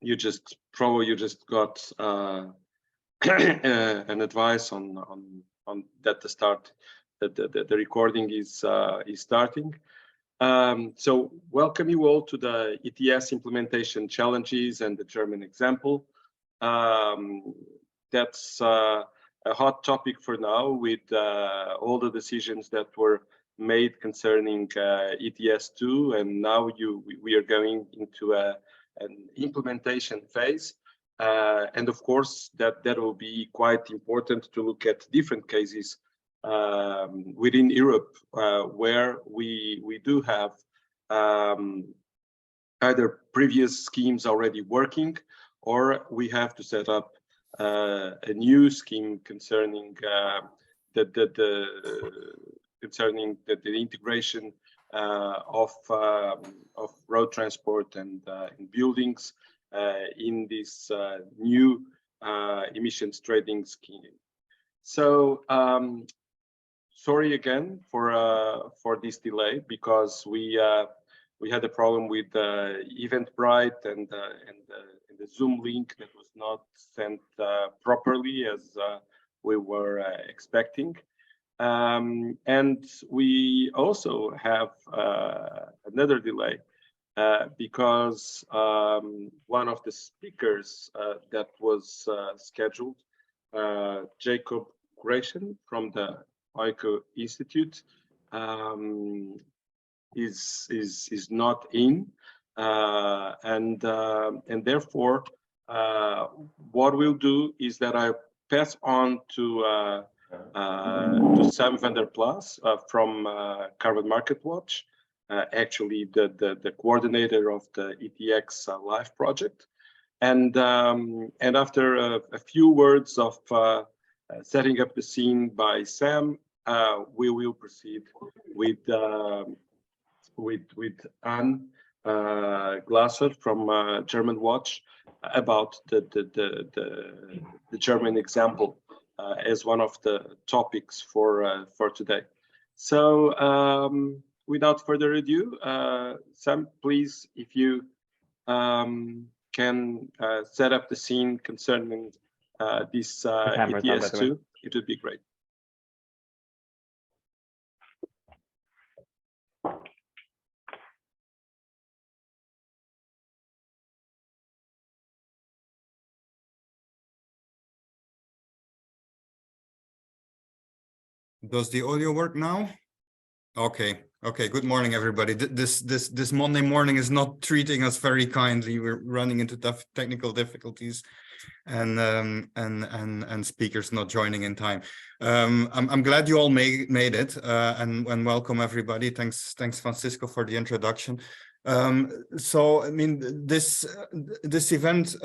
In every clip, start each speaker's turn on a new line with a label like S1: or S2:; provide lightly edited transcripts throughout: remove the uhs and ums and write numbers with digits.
S1: you just got an advice on that the recording is starting. So welcome you all to the ETS implementation challenges and the German example. That's a hot topic for now, with all the decisions that were made concerning ETS2, and now we are going into an implementation phase. And of course, that will be quite important to look at different cases within Europe, where we do have either previous schemes already working, or we have to set up a new scheme concerning concerning the integration of road transport and buildings in this new emissions trading scheme. So sorry again for this delay, because we had a problem with Eventbrite and the Zoom link that was not sent properly as we were expecting. And we also have another delay because one of the speakers that was scheduled, Jacob Gratian from the EICO Institute, is not in, and therefore what we'll do is that I pass on to Sam van der Plas from Carbon Market Watch, actually the coordinator of the ETX Live project, and after a few words of setting up the scene by Sam, we will proceed with Anne Glasser from German Watch about the German example as one of the topics for today. So without further ado, Sam, please, if you can set up the scene concerning this ETS2, it would be great.
S2: Does the audio work now? Okay. Good morning, everybody. This Monday morning is not treating us very kindly. We're running into tough technical difficulties, and speakers not joining in time. I'm glad you all made it, and welcome everybody. Thanks Francisco for the introduction. So I mean, this event,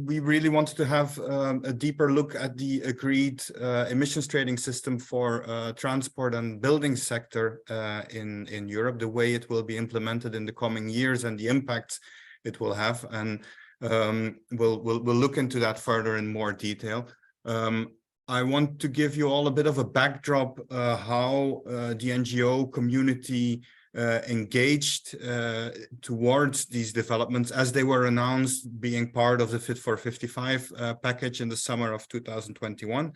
S2: we really wanted to have a deeper look at the agreed emissions trading system for transport and building sector in Europe, the way it will be implemented in the coming years and the impacts it will have, and we'll look into that further in more detail. I want to give you all a bit of a backdrop how the NGO community engaged towards these developments as they were announced, being part of the Fit for 55 package in the summer of 2021.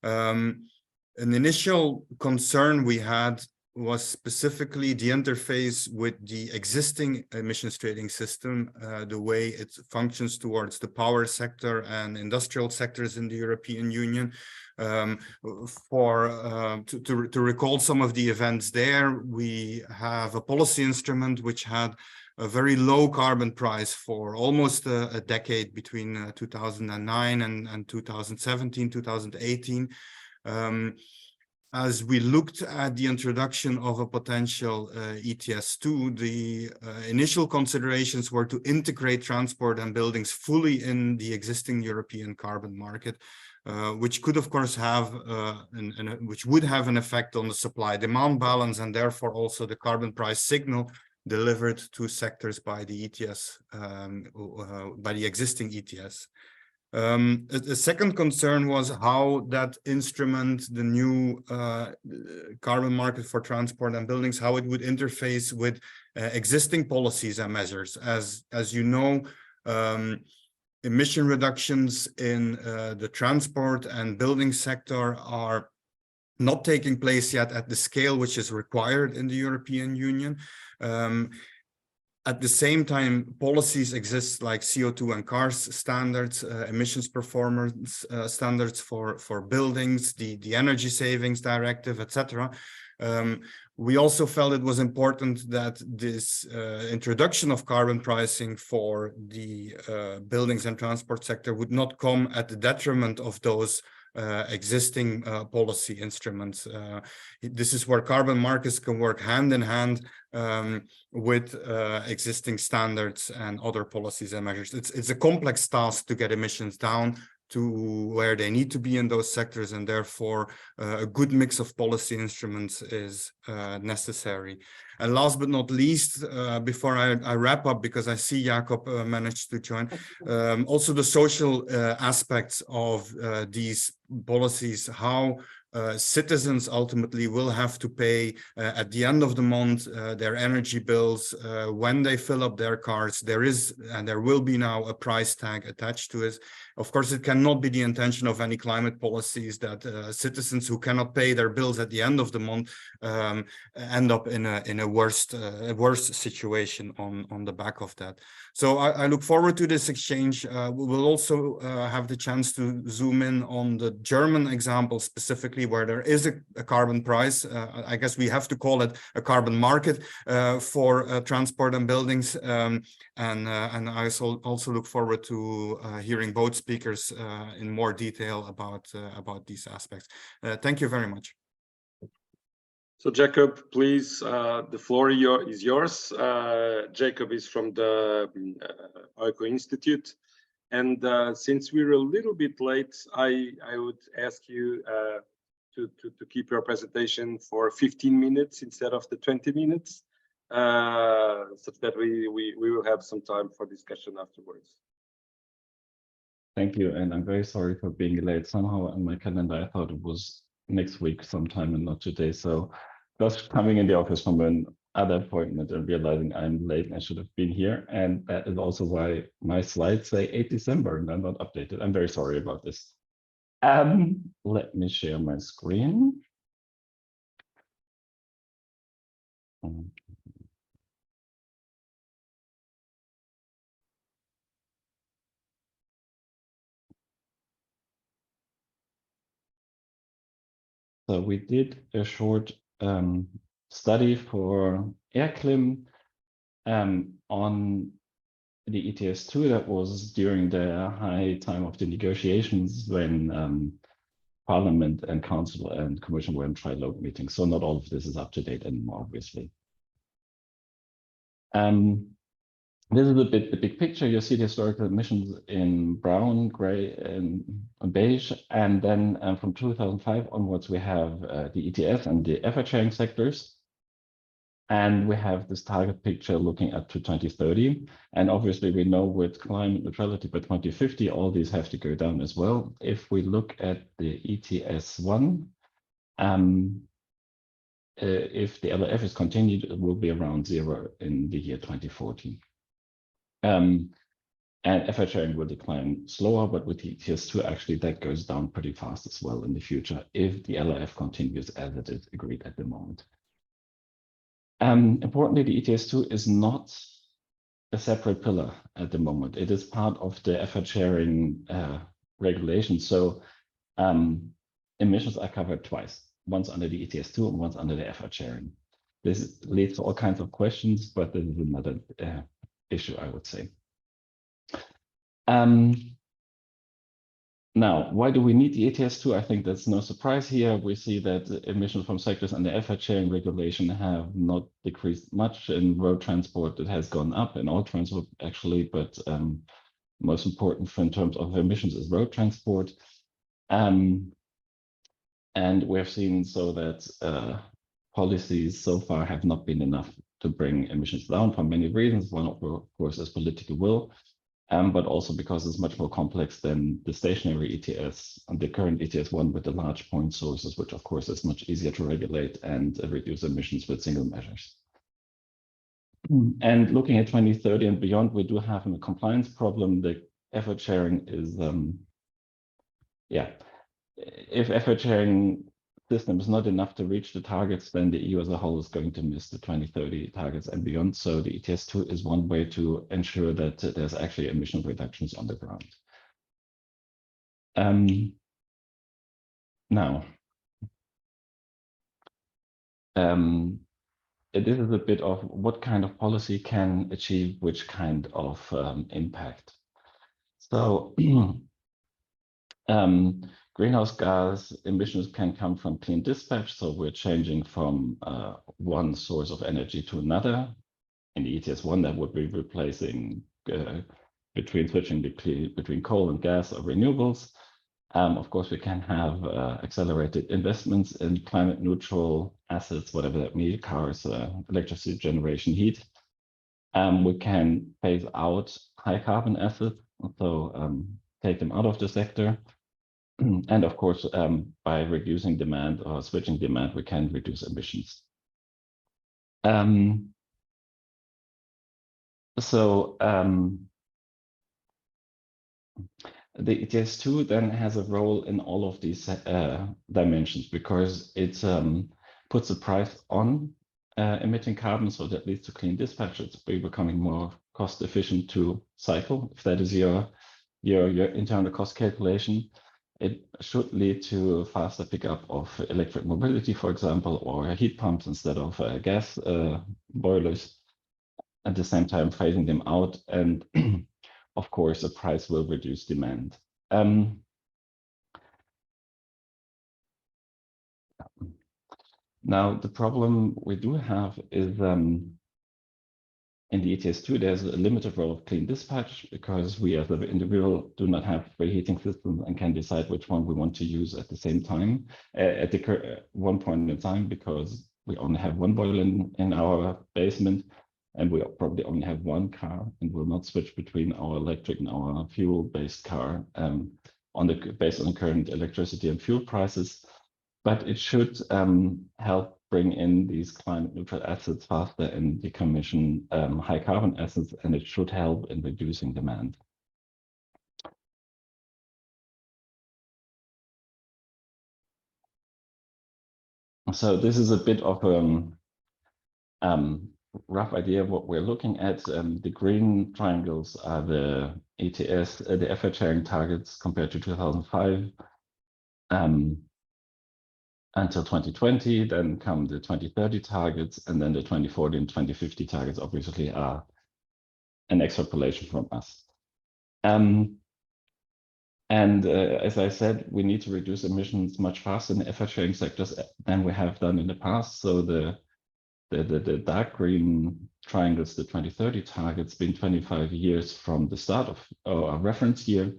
S2: An initial concern we had was specifically the interface with the existing emissions trading system, the way it functions towards the power sector and industrial sectors in the European Union. To recall some of the events there, we have a policy instrument which had a very low carbon price for almost a decade between 2009 and 2017, 2018. As we looked at the introduction of a potential ETS2, the initial considerations were to integrate transport and buildings fully in the existing European carbon market, which could, of course, have which would have an effect on the supply-demand balance, and therefore also the carbon price signal delivered to sectors by the ETS, by the existing ETS. The second concern was how that instrument, the new carbon market for transport and buildings, how it would interface with existing policies and measures. As you know, emission reductions in the transport and building sector are not taking place yet at the scale which is required in the European Union. At the same time, policies exist like CO2 and cars standards, emissions performance standards for buildings, the energy savings directive, etc. We also felt it was important that this introduction of carbon pricing for the buildings and transport sector would not come at the detriment of those existing policy instruments. This is where carbon markets can work hand in hand with existing standards and other policies and measures. It's a complex task to get emissions down to where they need to be in those sectors, and therefore a good mix of policy instruments is necessary. And last but not least, before I wrap up, because I see Jakob managed to join, also the social aspects of these policies, how citizens ultimately will have to pay at the end of the month their energy bills when they fill up their cars. There is and there will be now a price tag attached to it. Of course, it cannot be the intention of any climate policies that citizens who cannot pay their bills at the end of the month end up in a worse situation on the back of that. So I look forward to this exchange. We will also have the chance to zoom in on the German example specifically, where there is a carbon price. I guess we have to call it a carbon market for transport and buildings. And I also look forward to hearing both speakers in more detail about these aspects. Thank you very much.
S1: So Jakob, please, the floor is yours. Jakob is from the Eco Institute. And since we're a little bit late, I would ask you to keep your presentation for 15 minutes instead of the 20 minutes, such that we will have some time for discussion afterwards.
S3: Thank you, and I'm very sorry for being late. Somehow on my calendar, I thought it was next week sometime and not today. So just coming in the office from another appointment and realizing I'm late and I should have been here. And that is also why my slides say 8 December and I'm not updated. I'm very sorry about this. Let me share my screen. So we did a short study for AirClim on the ETS2. That was during the high time of the negotiations when Parliament and Council and Commission were in trilogue meetings. So not all of this is up to date anymore, obviously. This is a bit the big picture. You see the historical emissions in brown, gray, and beige. And then from 2005 onwards, we have the ETS and the effort sharing sectors. And we have this target picture looking up to 2030. And obviously, we know with climate neutrality by 2050, all these have to go down as well. If we look at the ETS1, if the LRF is continued, it will be around 0 in the year 2040. And effort sharing will decline slower, but with the ETS2, actually, that goes down pretty fast as well in the future if the LRF continues as it is agreed at the moment. Importantly, the ETS2 is not a separate pillar at the moment. It is part of the effort sharing regulation. So emissions are covered twice, once under the ETS2 and once under the effort sharing. This leads to all kinds of questions, but this is another issue, I would say. Now, why do we need the ETS2? I think that's no surprise here. We see that emissions from sectors under effort sharing regulation have not decreased much. In road transport, it has gone up, in all transport actually, but most important in terms of emissions is road transport. And we have seen so that policies so far have not been enough to bring emissions down for many reasons. One, of course, is political will. But also because it's much more complex than the stationary ETS and the current ETS1 with the large point sources, which of course is much easier to regulate and reduce emissions with single measures. And looking at 2030 and beyond, we do have a compliance problem. The effort sharing is, yeah, if effort sharing system is not enough to reach the targets, then the EU as a whole is going to miss the 2030 targets and beyond. So the ETS2 is one way to ensure that there's actually emission reductions on the ground. Now, this is a bit of what kind of policy can achieve which kind of impact. So greenhouse gas emissions can come from clean dispatch. So we're changing from one source of energy to another. In the ETS1, that would be replacing switching between coal and gas or renewables. Of course, we can have accelerated investments in climate neutral assets, whatever that means, cars, electricity generation, heat. We can phase out high carbon assets, so take them out of the sector. And of course, by reducing demand or switching demand, we can reduce emissions. The ETS2 then has a role in all of these dimensions because it puts a price on emitting carbon, so that leads to clean dispatch. It's becoming more cost efficient to cycle, if that is your internal cost calculation. It should lead to faster pickup of electric mobility, for example, or heat pumps instead of gas boilers. At the same time, phasing them out, and of course, the price will reduce demand. Now, the problem we do have is in the ETS2, there's a limited role of clean dispatch because we as an individual do not have preheating systems and can decide which one we want to use at the same time, at the one point in time, because we only have one boiler in our basement, and we probably only have one car, and will not switch between our electric and our fuel-based car based on the current electricity and fuel prices. But it should help bring in these climate neutral assets faster and decommission high carbon assets, and it should help in reducing demand. So this is a bit of rough idea of what we're looking at. The green triangles are the ETS, the effort sharing targets compared to 2005 until 2020. Then come the 2030 targets, and then the 2040 and 2050 targets obviously are an extrapolation from us. As I said, we need to reduce emissions much faster in the effort sharing sectors than we have done in the past. So the dark green triangles, the 2030 targets, been 25 years from the start of our reference year,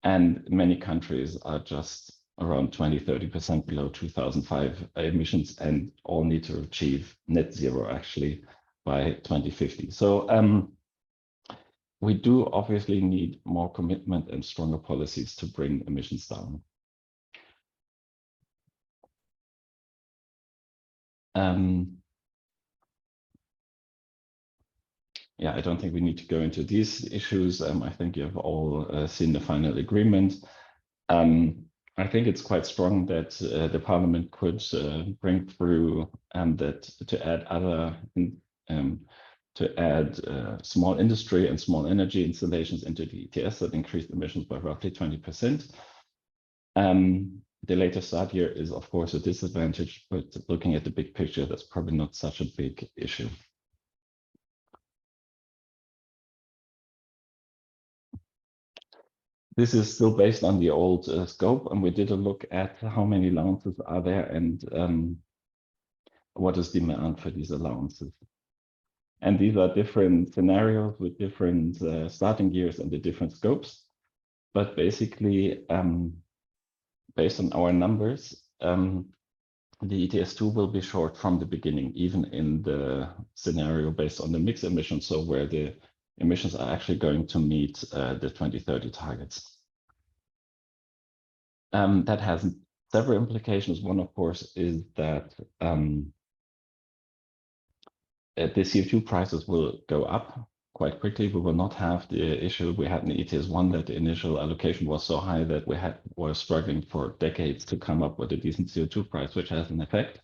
S3: and many countries are just around 20–30% below 2005 emissions, and all need to achieve net zero actually by 2050. So we do obviously need more commitment and stronger policies to bring emissions down. Yeah, I don't think we need to go into these issues. I think you have all seen the final agreement. I think it's quite strong that the Parliament could bring through that to add small industry and small energy installations into the ETS that increased emissions by roughly 20%. The later start year is of course a disadvantage, but looking at the big picture, that's probably not such a big issue. This is still based on the old scope, and we did a look at how many allowances are there and what is demand for these allowances. And these are different scenarios with different starting years and the different scopes. But basically, based on our numbers, the ETS2 will be short from the beginning, even in the scenario based on the mixed emissions, so where the emissions are actually going to meet the 2030 targets. That has several implications. One, of course, is that the CO2 prices will go up quite quickly. We will not have the issue we had in ETS1, that the initial allocation was so high that were struggling for decades to come up with a decent CO2 price, which has an effect.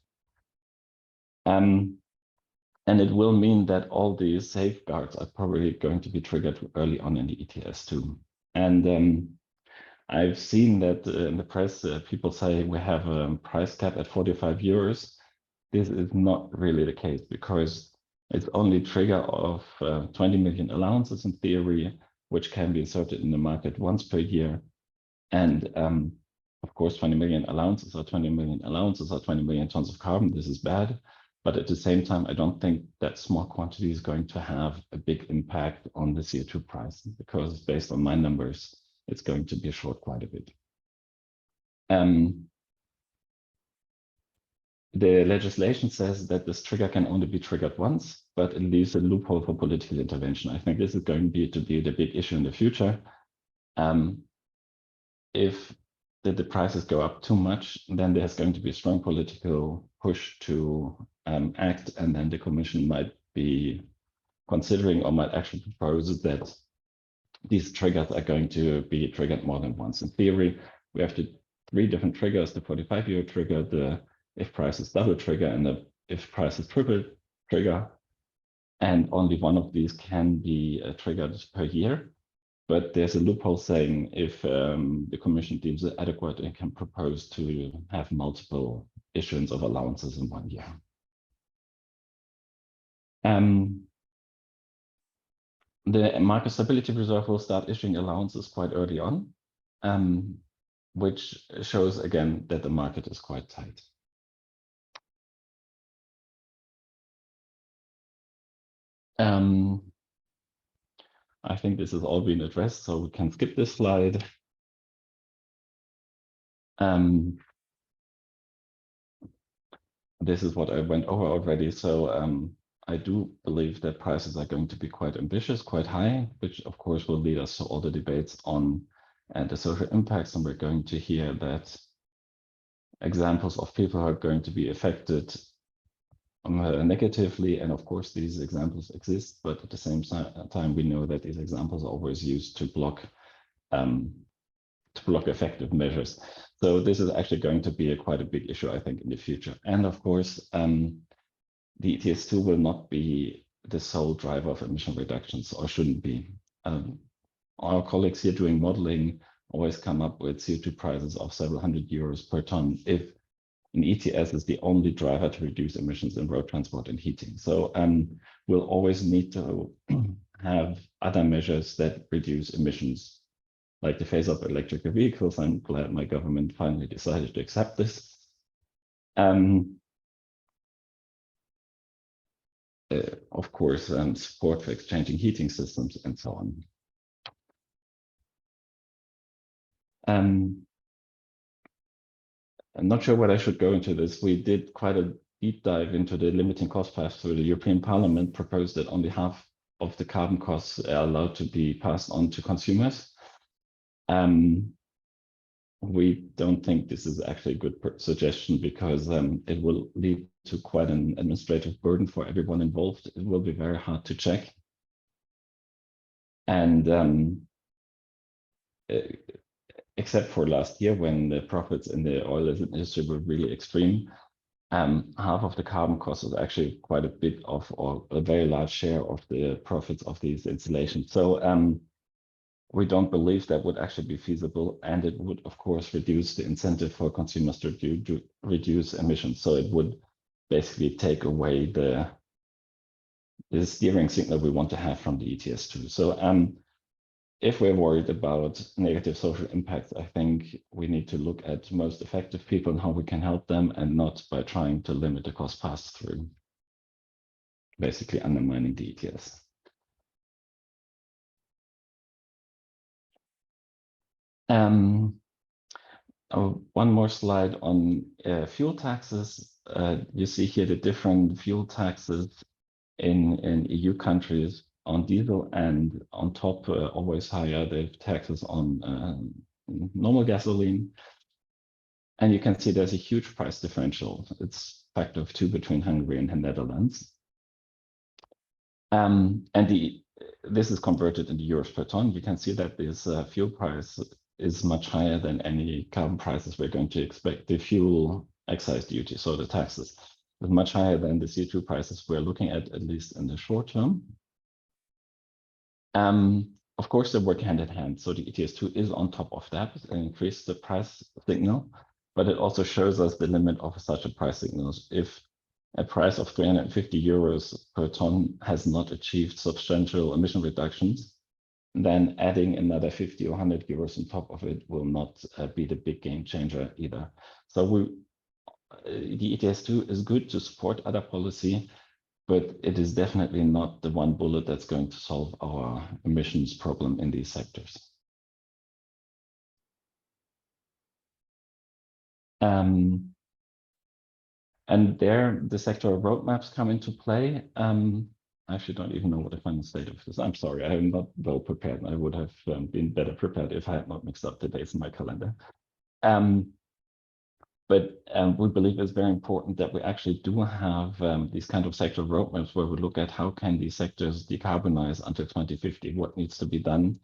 S3: And it will mean that all these safeguards are probably going to be triggered early on in the ETS2. And I've seen that in the press, people say we have a price cap at 45 euros. This is not really the case, because it's only trigger of 20 million allowances in theory, which can be inserted in the market once per year. And of course, 20 million allowances are 20 million allowances are 20 million tons of carbon. This is bad. But at the same time, I don't think that small quantity is going to have a big impact on the CO2 price, because based on my numbers, it's going to be short quite a bit. The legislation says that this trigger can only be triggered once, but it leaves a loophole for political intervention. I think this is going to be the big issue in the future. If the prices go up too much, then there's going to be a strong political push to act, and then the Commission might be considering or might actually propose that these triggers are going to be triggered more than once. In theory, we have the 3 different triggers: the 45 euro trigger, the if price is double trigger, and the if price is triple trigger. And only one of these can be triggered per year. But there's a loophole saying if the Commission deems it adequate, it can propose to have multiple issuance of allowances in 1 year. The market stability reserve will start issuing allowances quite early on, which shows again that the market is quite tight. I think this has all been addressed, so we can skip this slide. This is what I went over already. So I do believe that prices are going to be quite ambitious, quite high, which of course will lead us to all the debates on the social impacts. And we're going to hear that examples of people who are going to be affected negatively. And of course, these examples exist, but at the same time, we know that these examples are always used to block effective measures. So this is actually going to be quite a big issue, I think, in the future. And of course, the ETS2 will not be the sole driver of emission reductions, or shouldn't be. Our colleagues here doing modeling always come up with CO2 prices of several hundred euros per ton if an ETS is the only driver to reduce emissions in road transport and heating. So we'll always need to have other measures that reduce emissions, like the phase of electrical vehicles. I'm glad my government finally decided to accept this. Of course, support for exchanging heating systems and so on. I'm not sure what I should go into this. We did quite a deep dive into the limiting cost pass-through. The European Parliament proposed that only half of the carbon costs are allowed to be passed on to consumers. We don't think this is actually a good suggestion, because it will lead to quite an administrative burden for everyone involved. It will be very hard to check. And except for last year, when the profits in the oil industry were really extreme, half of the carbon cost is actually quite a bit of, or a very large share of the profits of these installations. So we don't believe that would actually be feasible, and it would, of course, reduce the incentive for consumers to reduce emissions. So it would basically take away the steering signal we want to have from the ETS2. So if we're worried about negative social impacts, I think we need to look at most effective people and how we can help them, and not by trying to limit the cost pass-through, basically undermining the ETS. One more slide on fuel taxes. You see here the different fuel taxes in EU countries on diesel, and on top, always higher, the taxes on normal gasoline. And you can see there's a huge price differential. It's a factor of 2 between Hungary and the Netherlands. And the this is converted into euros per ton. You can see that this fuel price is much higher than any carbon prices we're going to expect. The fuel excise duty, so the taxes, is much higher than the CO2 prices we're looking at least in the short term. Of course, they work hand in hand. So the ETS2 is on top of that and increase the price signal, but it also shows us the limit of such a price signal. If a price of 350 euros per ton has not achieved substantial emission reductions, then adding another 50 or 100 euros on top of it will not be the big game changer either. So the ETS2 is good to support other policy, but it is definitely not the one bullet that's going to solve our emissions problem in these sectors. And there, the sectoral roadmaps come into play. I actually don't even know what the final state of this. I'm sorry, I am not well prepared. I would have been better prepared if I had not mixed up the dates in my calendar. But we believe it's very important that we actually do have these kind of sectoral roadmaps where we look at how can these sectors decarbonize until 2050, what needs to be done,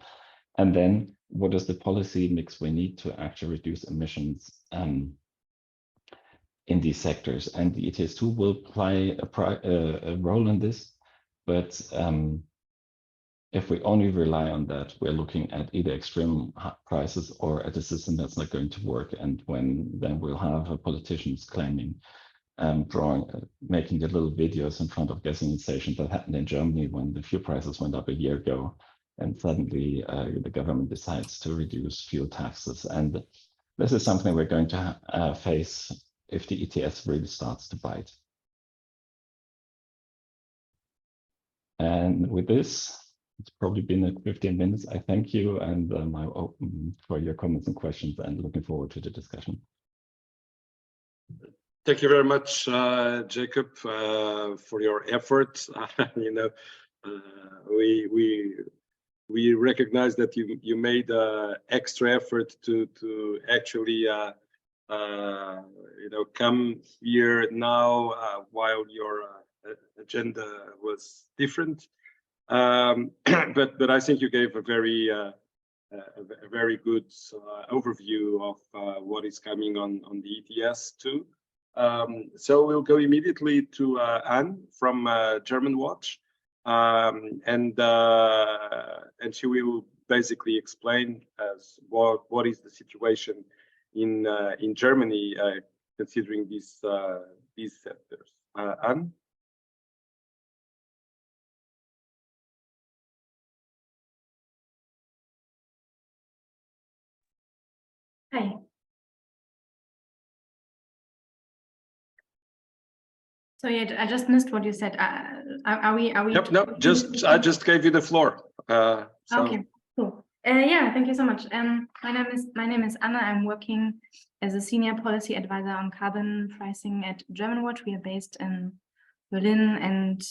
S3: and then what is the policy mix we need to actually reduce emissions in these sectors. And the ETS2 will play a role in this, but if we only rely on that, we're looking at either extreme prices or at a system that's not going to work. And then we'll have politicians claiming, making the little videos in front of gasoline stations that happened in Germany when the fuel prices went up a year ago, and suddenly the government decides to reduce fuel taxes. And this is something we're going to face if the ETS really starts to bite. And with this, it's probably been 15 minutes. I thank you, and I'm open for your comments and questions, and looking forward to the discussion.
S1: Thank you very much, Jacob, for your efforts. You know, we recognize that you made extra effort to actually you know, come here now while your agenda was different. But I think you gave a very good overview of what is coming on the ETS2. So we'll go immediately to Anne from German Watch, and she will basically explain as what is the situation in Germany considering these sectors. Anne.
S4: Hi. So yeah, I just missed what you said. Are we?
S1: Yep, no, I just gave you the floor. So.
S4: Okay, cool. Yeah, thank you so much. My name is Anna. I'm working as a senior policy advisor on carbon pricing at German Watch. We are based in Berlin, and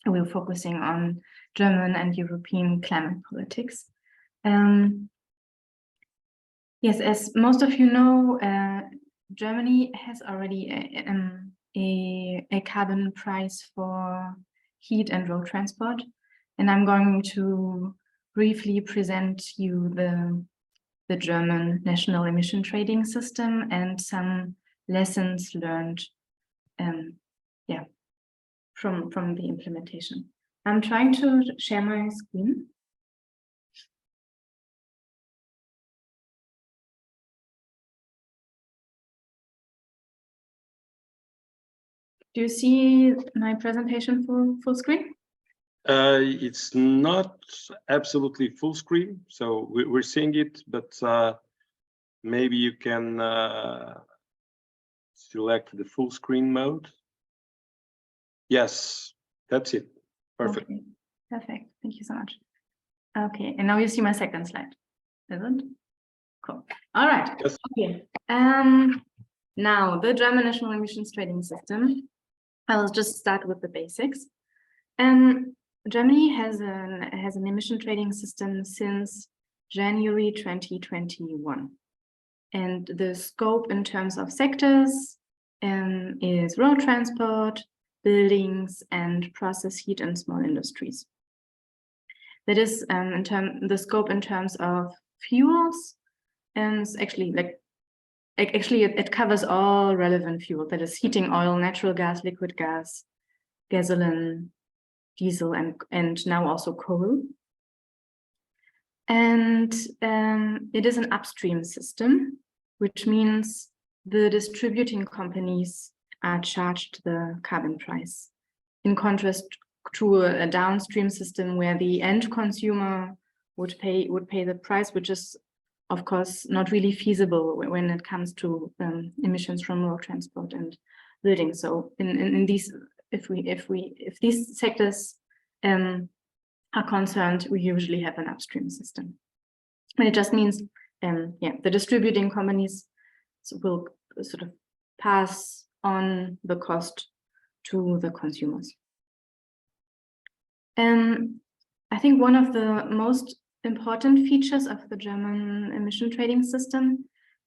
S4: we're focusing on German and European climate politics. Yes, as most of you know, Germany has already a carbon price for heat and road transport, and I'm going to briefly present you the German national emission trading system and some lessons learned, yeah, from the implementation. I'm trying to share my screen. Do you see my presentation full screen?
S1: It's not absolutely full screen, so we're seeing it, but maybe you can select the full screen mode. Yes, that's it. Perfect.
S4: Okay. Perfect. Thank you so much. Okay, and now you see my second slide, isn't it? Cool. All right.
S1: Yes.
S4: Okay. Now the German national emissions trading system. I will just start with the basics. Germany has an emission trading system since January 2021, and the scope in terms of sectors is road transport, buildings, and process heat and small industries. That is the scope in terms of fuels, and it's actually it covers all relevant fuel. That is heating oil, natural gas, liquid gas, gasoline, diesel, and now also coal. And it is an upstream system, which means the distributing companies are charged the carbon price, in contrast to a downstream system where the end consumer would pay the price, which is of course not really feasible when it comes to emissions from road transport and building. So in these, if these sectors are concerned, we usually have an upstream system. And it just means the distributing companies will sort of pass on the cost to the consumers. I think one of the most important features of the German emission trading system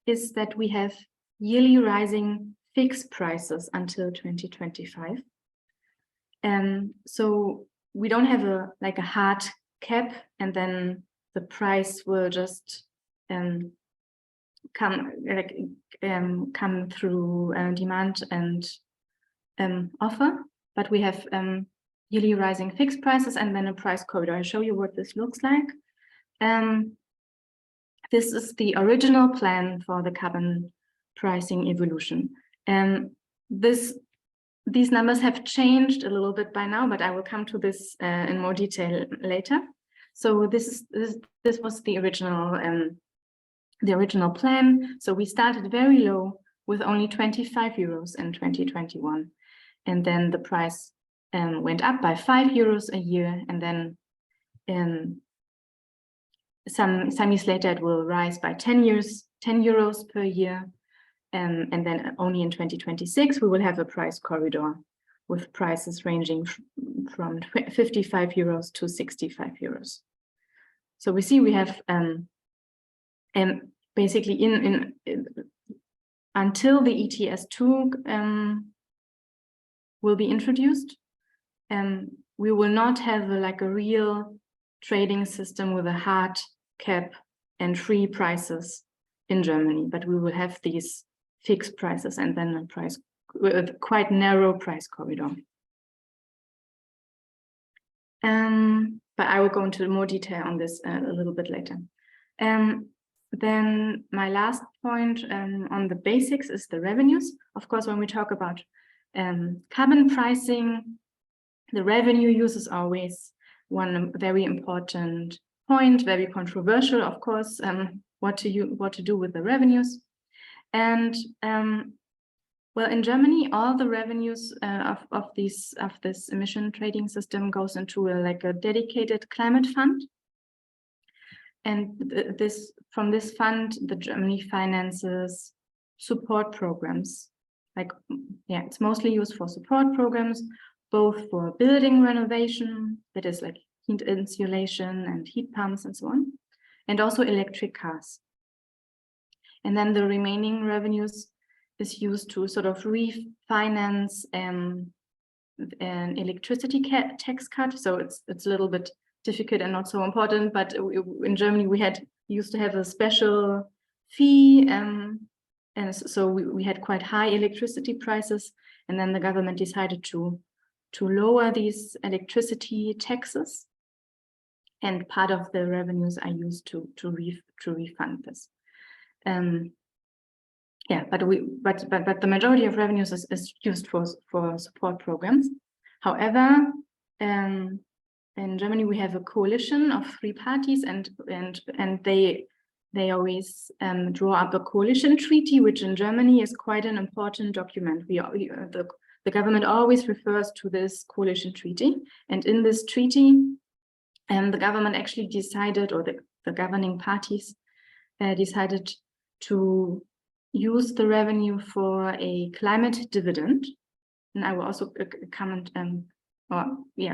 S4: is that we have yearly rising fixed prices until 2025. So we don't have a hard cap, and then the price will just come through demand and offer, but we have yearly rising fixed prices and then a price corridor. I'll show you what this looks like. This is the original plan for the carbon pricing evolution. These numbers have changed a little bit by now, but I will come to this in more detail later. So this was the original plan. So we started very low with only 25 euros in 2021, and then the price went up by 5 euros a year, and then some years later it will rise by 10 euros per year, and then only in 2026 we will have a price corridor with prices ranging from 55 euros to 65 euros. So we see we have basically until the ETS2 will be introduced, we will not have a real trading system with a hard cap and free prices in Germany, but we will have these fixed prices and then a price with a quite narrow price corridor. But I will go into more detail on this a little bit later. Then my last point on the basics is the revenues. Of course, when we talk about carbon pricing, the revenue use is always one very important point, very controversial, of course, what to do with the revenues. And well, in Germany, all the revenues of this emission trading system goes into a dedicated climate fund. And from this fund, Germany finances support programs. It's mostly used for support programs, both for building renovation, that is like heat insulation and heat pumps and so on, and also electric cars. And then the remaining revenues is used to sort of refinance an electricity tax cut. So it's a little bit difficult and not so important, but in Germany we used to have a special fee, and so we had quite high electricity prices, and then the government decided to lower these electricity taxes, and part of the revenues are used to refund this. But the majority of revenues is used for support programs. However, in Germany we have a coalition of 3 parties, and they always draw up a coalition treaty, which in Germany is quite an important document. The government always refers to this coalition treaty, and in this treaty, the government actually decided, or the governing parties decided to use the revenue for a climate dividend. And I will also comment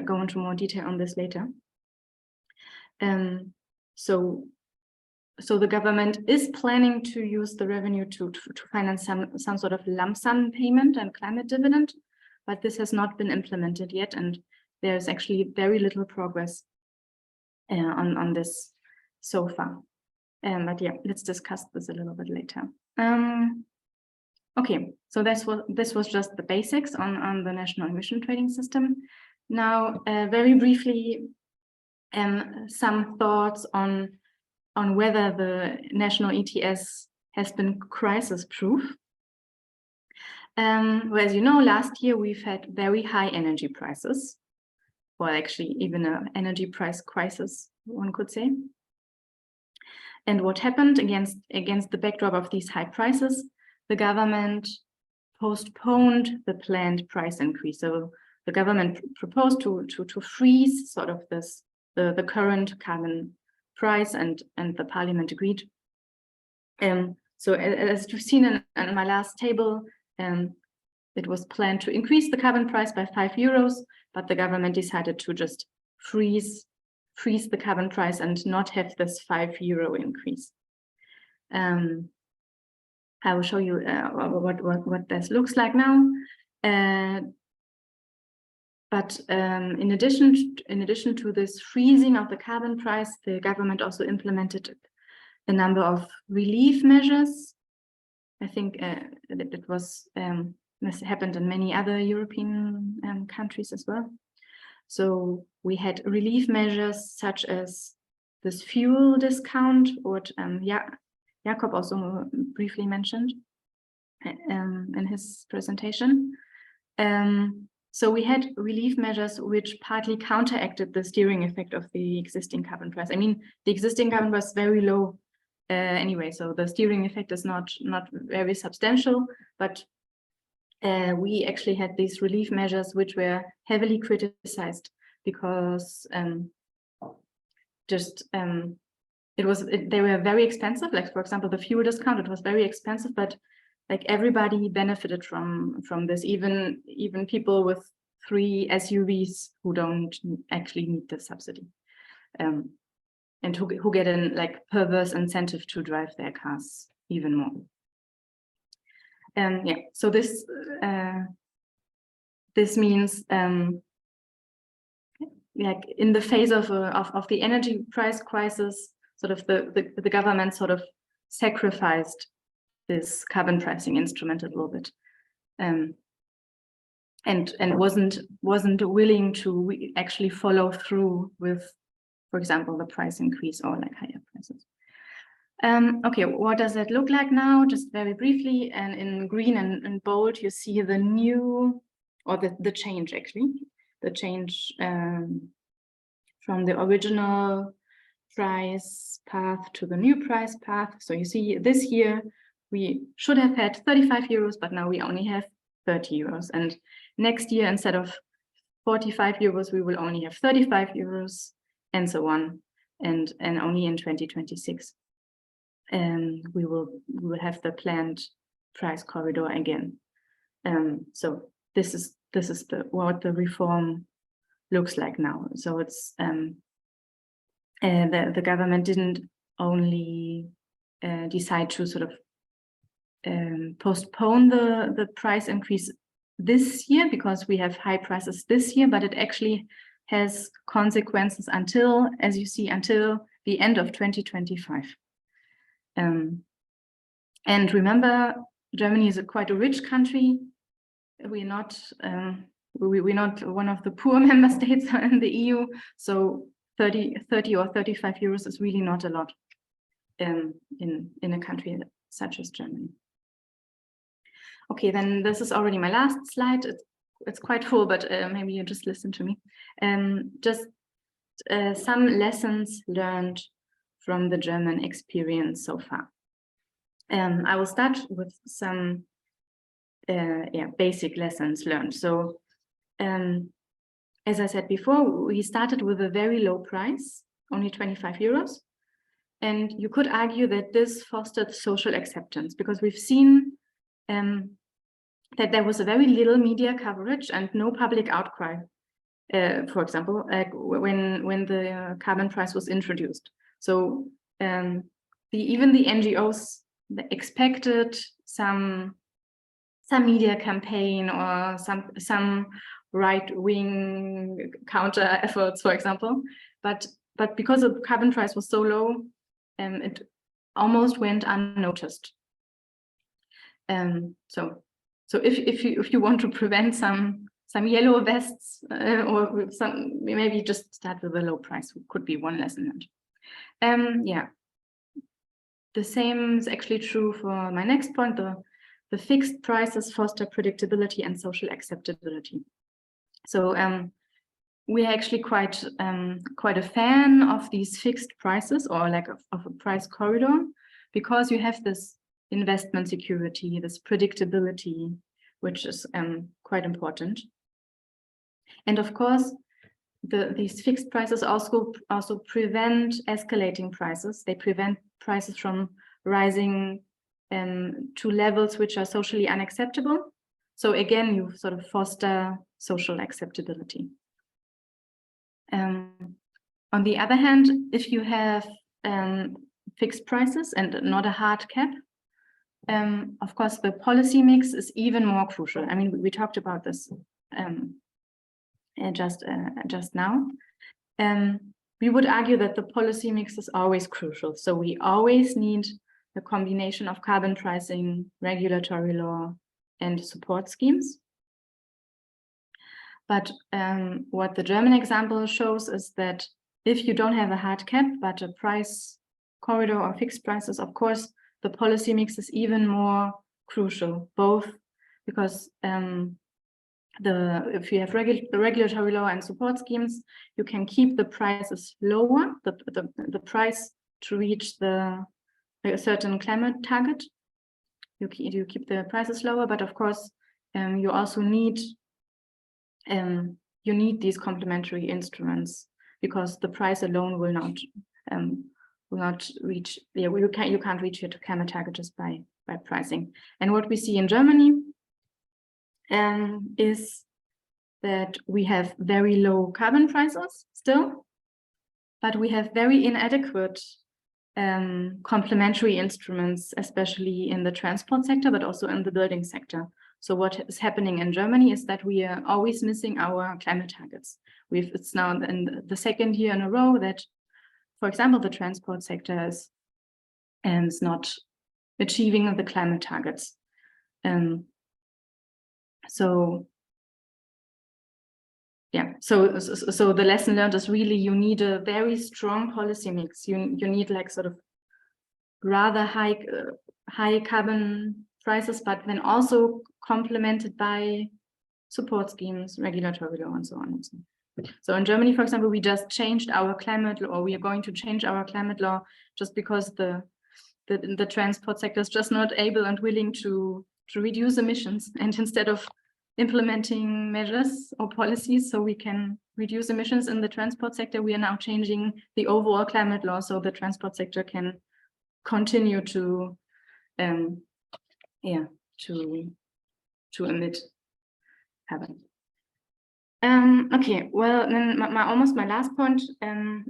S4: go into more detail on this later. So the government is planning to use the revenue to finance some sort of lump sum payment and climate dividend, but this has not been implemented yet, and there's actually very little progress on this so far. But yeah, let's discuss this a little bit later. Okay, so this was just the basics on the national emission trading system. Now, very briefly, some thoughts on whether the national ETS has been crisis-proof. Well, as you know, last year we've had very high energy prices, or actually even an energy price crisis, one could say. And what happened against the backdrop of these high prices, the government postponed the planned price increase. So the government proposed to freeze sort of the current carbon price, and the parliament agreed. So as you've seen in my last table, it was planned to increase the carbon price by €5, but the government decided to just freeze the carbon price and not have this €5 increase. I will show you what this looks like now. But in addition to this freezing of the carbon price, the government also implemented a number of relief measures. I think it was this happened in many other European countries as well. So we had relief measures such as this fuel discount, what Jakob also briefly mentioned in his presentation. So we had relief measures which partly counteracted the steering effect of the existing carbon price. I mean, the existing carbon was very low anyway, so the steering effect is not very substantial, but we actually had these relief measures which were heavily criticized because they were very expensive. Like, for example, the fuel discount, it was very expensive, but like everybody benefited from this, even people with 3 SUVs who don't actually need the subsidy, and who get an like perverse incentive to drive their cars even more. Yeah, so this means like in the phase of the energy price crisis, sort of the government sort of sacrificed this carbon pricing instrument a little bit, and wasn't willing to actually follow through with, for example, the price increase or like higher prices. Okay, what does that look like now? Just very briefly, and in green and bold, you see the new, or the change actually, the change from the original price path to the new price path. So you see this year, we should have had €35, but now we only have €30. And next year, instead of €45, we will only have €35, and so on. And only in 2026, we will have the planned price corridor again. So this is what the reform looks like now. So it's the government didn't only decide to sort of postpone the price increase this year because we have high prices this year, but it actually has consequences until, as you see, until the end of 2025. And remember, Germany is quite a rich country. We're not one of the poor member states in the EU. So 30 or €35 is really not a lot in a country such as Germany. Okay, then this is already my last slide. It's quite full, but maybe you just listen to me. Just some lessons learned from the German experience so far. I will start with some basic lessons learned. So as I said before, we started with a very low price, only €25. And you could argue that this fostered social acceptance because we've seen that there was a very little media coverage and no public outcry, for example, like when the carbon price was introduced. So even the NGOs expected some media campaign or some right-wing counter efforts, for example, but but because the carbon price was so low, it almost went unnoticed. So if you want to prevent some yellow vests, or maybe just start with a low price could be one lesson learned. Yeah, the same is actually true for my next point. The fixed prices foster predictability and social acceptability. So we are actually quite a fan of these fixed prices, or like of a price corridor, because you have this investment security, this predictability, which is quite important. And of course, these fixed prices also prevent escalating prices. They prevent prices from rising to levels which are socially unacceptable. So again, you sort of foster social acceptability. On the other hand, if you have fixed prices and not a hard cap, of course, the policy mix is even more crucial. I mean, we talked about this just now. We would argue that the policy mix is always crucial. So we always need a combination of carbon pricing, regulatory law, and support schemes. But what the German example shows is that if you don't have a hard cap, but a price corridor or fixed prices, of course, the policy mix is even more crucial, both because if you have regulatory law and support schemes, you can keep the prices lower, the price to reach a certain climate target. You keep the prices lower, but of course, you also need these complementary instruments, because the price alone will not reach. You can't reach your climate target just by pricing. And what we see in Germany is that we have very low carbon prices still, but we have very inadequate complementary instruments, especially in the transport sector, but also in the building sector. So what is happening in Germany is that we are always missing our climate targets. It's now in the second year in a row that, for example, the transport sector is not achieving the climate targets. So the lesson learned is really you need a very strong policy mix. You need like sort of rather high carbon prices, but then also complemented by support schemes, regulatory law, and so on and so on. So in Germany, for example, we just changed our climate law, or we are going to change our climate law just because the transport sector is just not able and willing to reduce emissions. And instead of implementing measures or policies so we can reduce emissions in the transport sector, we are now changing the overall climate law so the transport sector can continue to emit carbon. Okay, well, then almost my last point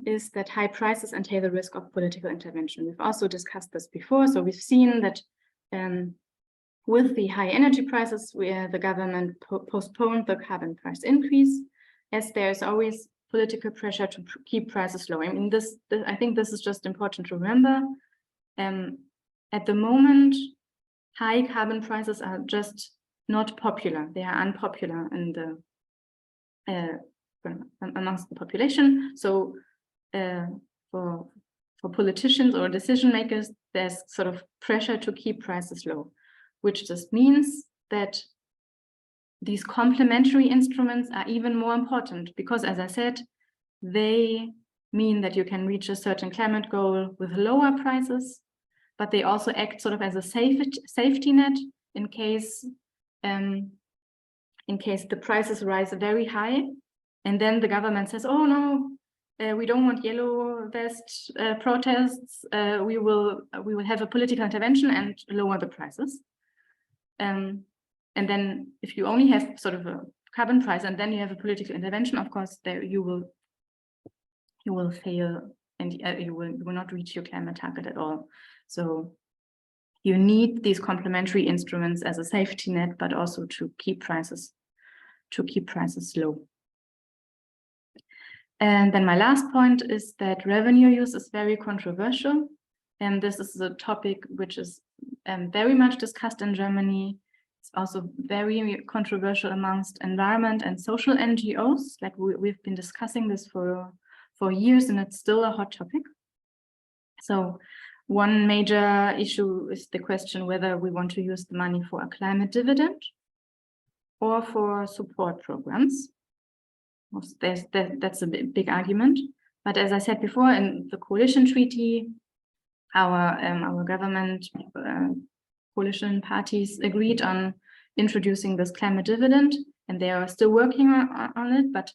S4: is that high prices entail the risk of political intervention. We've also discussed this before, so we've seen that with the high energy prices, where the government postponed the carbon price increase, as there's always political pressure to keep prices low. I mean, I think this is just important to remember. At the moment, high carbon prices are just not popular. They are unpopular in amongst the population. So for politicians or decision makers, there's sort of pressure to keep prices low, which just means that these complementary instruments are even more important because, as I said, they mean that you can reach a certain climate goal with lower prices, but they also act sort of as a safety net in case the prices rise very high, and then the government says, "Oh no, we don't want yellow vest protests. We will have a political intervention and lower the prices." And then if you only have sort of a carbon price and then you have a political intervention, of course, there you will fail and you will not reach your climate target at all. So you need these complementary instruments as a safety net, but also to keep prices low. And then my last point is that revenue use is very controversial. And this is a topic which is very much discussed in Germany. It's also very controversial amongst environment and social NGOs. Like we've been discussing this for years, and it's still a hot topic. So one major issue is the question whether we want to use the money for a climate dividend or for support programs. That's a big argument. But as I said before, in the coalition treaty, our government coalition parties agreed on introducing this climate dividend, and they are still working on it, but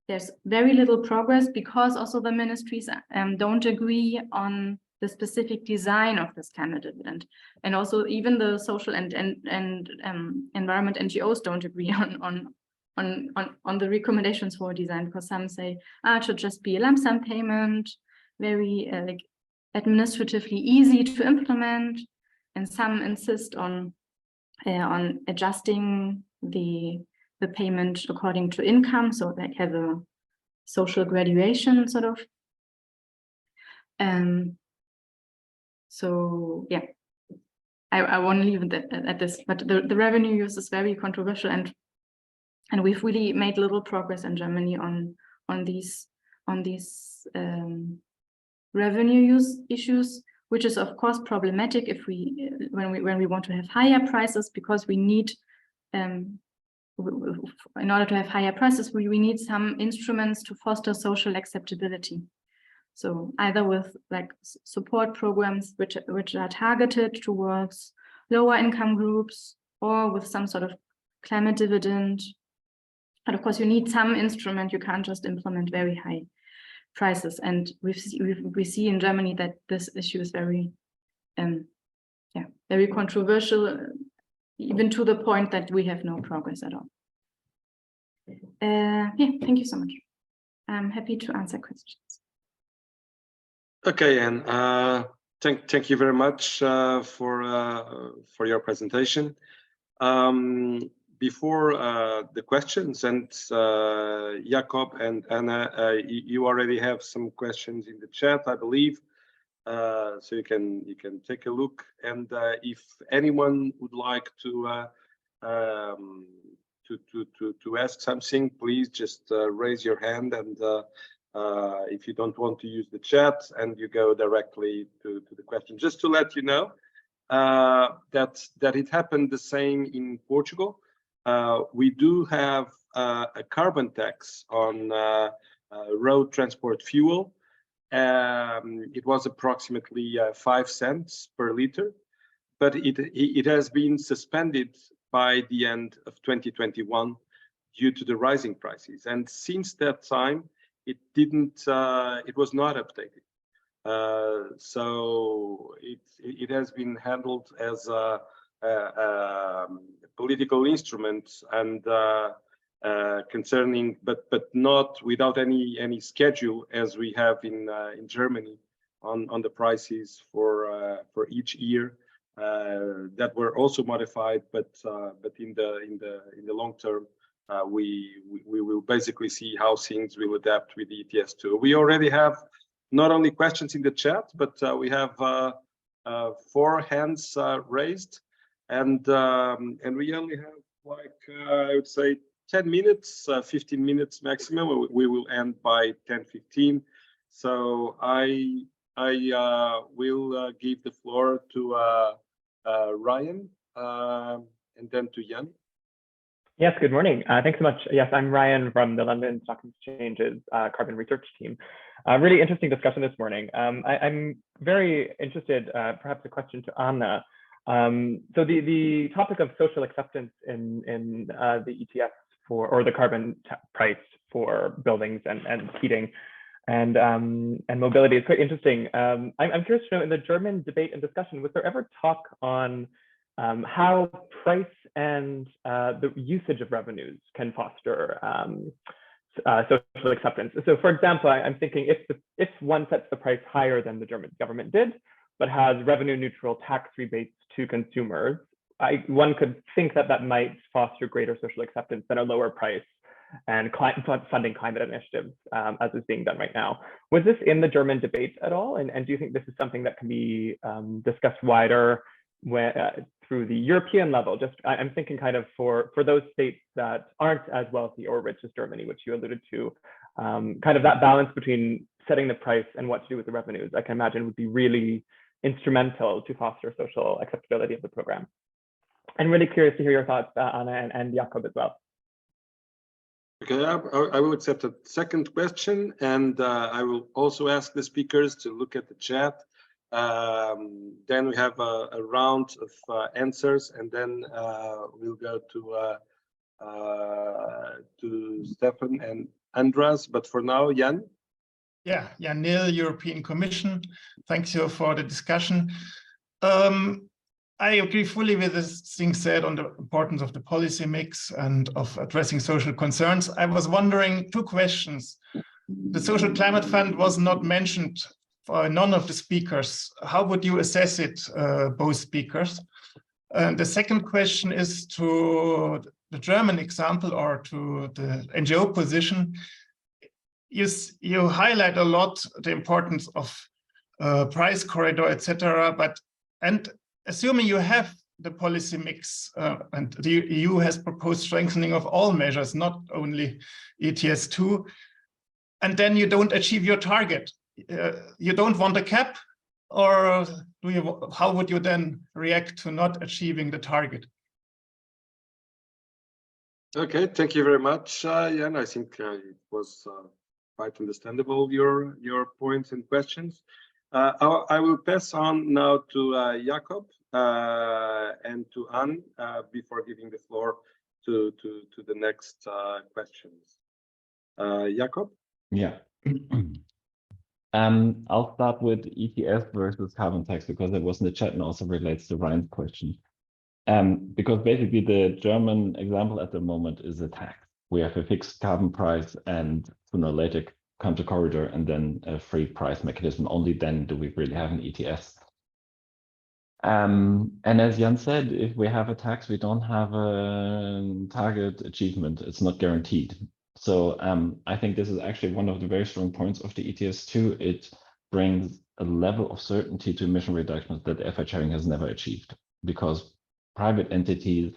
S4: there's very little progress because also the ministries don't agree on the specific design of this climate dividend. And also even the social and environment NGOs don't agree on the recommendations for design, because some say, it should just be a lump sum payment, very like administratively easy to implement, and some insist on adjusting the payment according to income, so they have a social graduation sort of. So yeah, I won't leave it at this, but the revenue use is very controversial, and we've really made little progress in Germany on these revenue use issues, which is of course problematic if when we want to have higher prices, because we need in order to have higher prices, we need some instruments to foster social acceptability. So either with like support programs which are targeted towards lower income groups, or with some sort of climate dividend. But of course, you need some instrument. You can't just implement very high prices. And we see in Germany that this issue is very, very controversial, even to the point that we have no progress at all. Thank you so much. I'm happy to answer questions.
S1: Okay, and thank you very much for your presentation. Before the questions, and Jakob and Anna, you already have some questions in the chat, I believe. So you can take a look, and if anyone would like to ask something, please just raise your hand, and if you don't want to use the chat, and you go directly to the question. Just to let you know that it happened the same in Portugal. We do have a carbon tax on road transport fuel. It was approximately 5 cents per liter, but it has been suspended by the end of 2021 due to the rising prices. And since that time, it was not updated. So it has been handled as a political instrument, and concerning, but not without any schedule, as we have in Germany on the prices for each year that were also modified, but in the long term, we will basically see how things will adapt with the ETS2. We already have not only questions in the chat, but we have 4 hands raised, and we only have, like, I would say 10 minutes, 15 minutes maximum. We will end by 10:15. So I will give the floor to Ryan, and then to Jan.
S5: Yes, good morning. Thanks so much. Yes, I'm Ryan from the London Stock Exchange's carbon research team. Really interesting discussion this morning. I'm very interested, perhaps a question to Anna. So the topic of social acceptance in the ETS or the carbon price for buildings and heating and mobility is quite interesting. I'm curious to know, in the German debate and discussion, was there ever talk on how price and the usage of revenues can foster social acceptance? So, for example, I'm thinking if one sets the price higher than the German government did, but has revenue neutral tax rebates to consumers, one could think that might foster greater social acceptance than a lower price and funding climate initiatives, as is being done right now. Was this in the German debate at all? And do you think this is something that can be discussed wider through the European level? Just I'm thinking kind of for those states that aren't as wealthy or rich as Germany, which you alluded to, kind of that balance between setting the price and what to do with the revenues, I can imagine would be really instrumental to foster social acceptability of the program. I'm really curious to hear your thoughts, Anna and Jakob as well.
S1: Okay, I will accept a second question, and I will also ask the speakers to look at the chat. Then we have a round of answers, and then we'll go to Stefan and Andras. But for now, Jan.
S6: Yeah, Jan Nil, European Commission. Thanks you for the discussion. I agree fully with this thing said on the importance of the policy mix and of addressing social concerns. I was wondering two questions. The Social Climate Fund was not mentioned for none of the speakers. How would you assess it, both speakers? And the second question is to the German example or to the NGO position. You highlight a lot the importance of price corridor, etc. And assuming you have the policy mix and the EU has proposed strengthening of all measures, not only ETS2, and then you don't achieve your target, you don't want a cap, or do you? How would you then react to not achieving the target?
S1: Okay, thank you very much, Jan. I think it was quite understandable, your points and questions. I will pass on now to Jakob and to Anne before giving the floor to the next questions. Jakob?
S3: Yeah. I'll start with ETS versus carbon tax because it was in the chat and also relates to Ryan's question. Because basically the German example at the moment is a tax. We have a fixed carbon price and sooner or later come to corridor and then a free price mechanism. Only then do we really have an ETS. And as Jan said, if we have a tax, we don't have a target achievement. It's not guaranteed. So I think this is actually one of the very strong points of the ETS2. It brings a level of certainty to emission reductions that effort sharing has never achieved, because private entities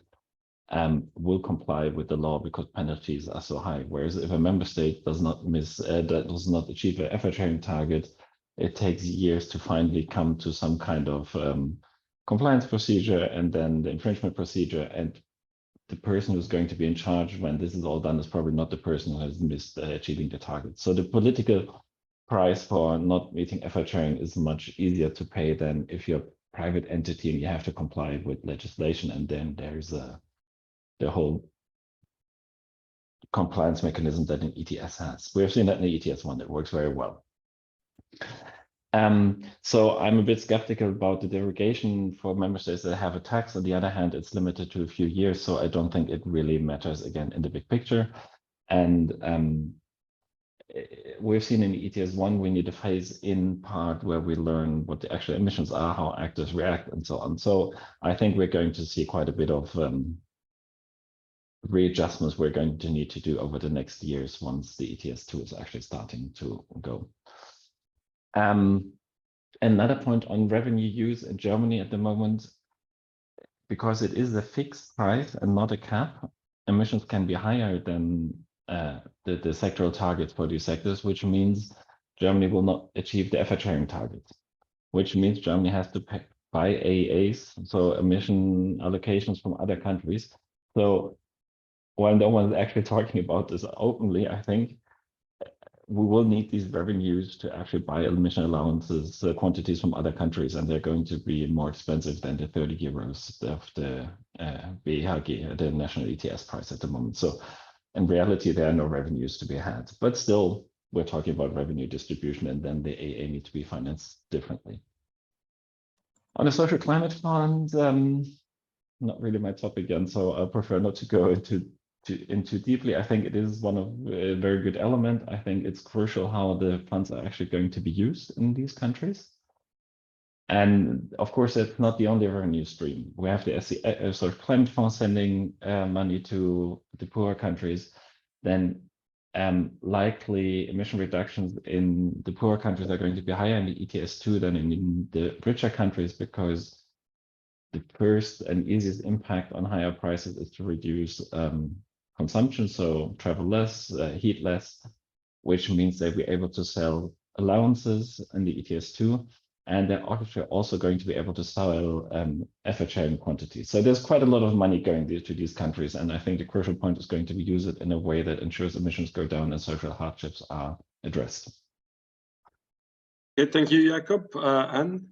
S3: will comply with the law because penalties are so high. Whereas if a member state does not achieve an effort sharing target, it takes years to finally come to some kind of compliance procedure and then the infringement procedure. And the person who's going to be in charge when this is all done is probably not the person who has missed achieving the target. So the political price for not meeting effort sharing is much easier to pay than if you're a private entity and you have to comply with legislation, and then there's the whole compliance mechanism that an ETS has. We've seen that in the ETS1, it works very well. So I'm a bit skeptical about the derogation for member states that have a tax. On the other hand, it's limited to a few years, so I don't think it really matters again in the big picture. And we've seen in the ETS1, we need a phase-in part where we learn what the actual emissions are, how actors react, and so on. So I think we're going to see quite a bit of readjustments we're going to need to do over the next years once the ETS2 is actually starting to go. Another point on revenue use in Germany at the moment, because it is a fixed price and not a cap, emissions can be higher than the sectoral targets for these sectors, which means Germany will not achieve the effort sharing targets, which means Germany has to buy AAs, so emission allocations from other countries. So while no one is actually talking about this openly, I think we will need these revenues to actually buy emission allowances quantities from other countries, and they're going to be more expensive than the 30 euros of the BHG, the national ETS price at the moment. So in reality, there are no revenues to be had, but still we're talking about revenue distribution, and then the AA need to be financed differently. On the social climate fund, not really my topic again, so I prefer not to go into deeply. I think it is one of a very good element. I think it's crucial how the funds are actually going to be used in these countries. And of course, it's not the only revenue stream. We have the sort of climate fund sending money to the poorer countries. then likely emission reductions in the poorer countries are going to be higher in the ETS2 than in the richer countries, because the first and easiest impact on higher prices is to reduce consumption, so travel less, heat less, which means that we're able to sell allowances in the ETS2, and they're also going to be able to sell effort sharing quantities. So there's quite a lot of money going to these countries, and I think the crucial point is going to be use it in a way that ensures emissions go down and social hardships are addressed.
S1: Okay, thank you, Jakob. Anne?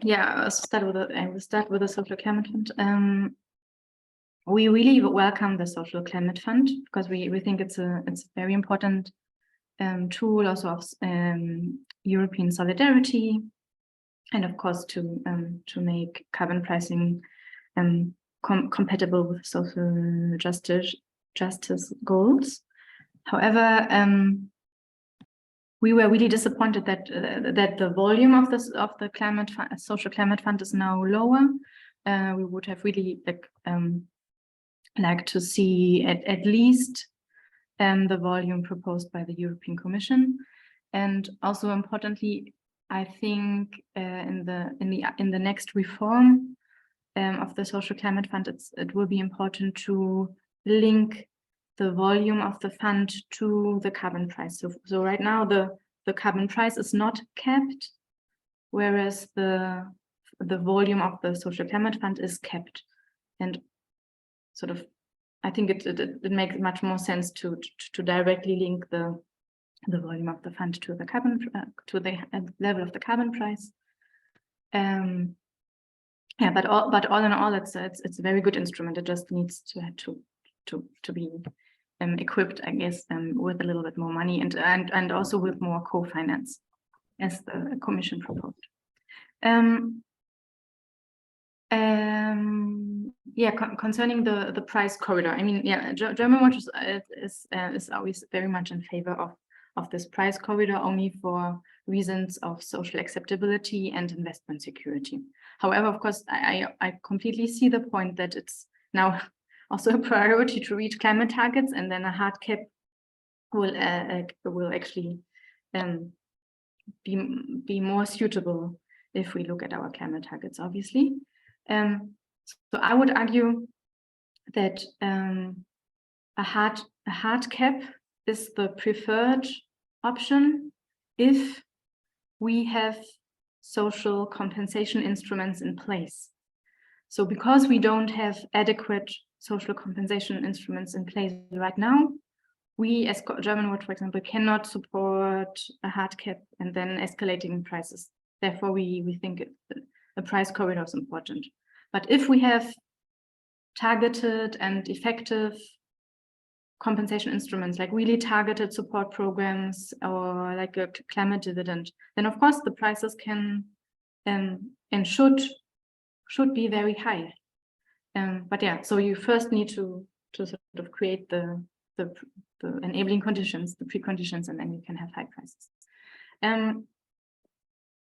S4: Yeah, I will start with the Social Climate Fund. We really welcome the Social Climate Fund because we think it's a very important tool also of European solidarity, and of course to make carbon pricing compatible with social justice goals. However, we were really disappointed that the volume of the Social Climate Fund is now lower. We would have really like to see at least the volume proposed by the European Commission, and also importantly, I think in the next reform of the Social Climate Fund, it will be important to link the volume of the fund to the carbon price. So right now the carbon price is not capped, whereas the volume of the Social Climate Fund is capped, and sort of I think it makes much more sense to directly link the volume of the fund to the carbon to the level of the carbon price. Yeah, but all in all, it's a very good instrument. It just needs to be equipped, I guess, with a little bit more money and also with more co-finance, as the Commission proposed. Yeah, concerning the price corridor, I mean, yeah, German Watch is always very much in favor of this price corridor, only for reasons of social acceptability and investment security. However, of course, I completely see the point that it's now also a priority to reach climate targets, and then a hard cap will actually be more suitable if we look at our climate targets, obviously. So I would argue that a hard cap is the preferred option if we have social compensation instruments in place. So because we don't have adequate social compensation instruments in place right now, we as German Watch, for example, cannot support a hard cap and then escalating prices. Therefore, we think a price corridor is important. But if we have targeted and effective compensation instruments, like really targeted support programs or like a climate dividend, then of course the prices can and should be very high. But yeah, so you first need to sort of create the enabling conditions, the preconditions, and then you can have high prices.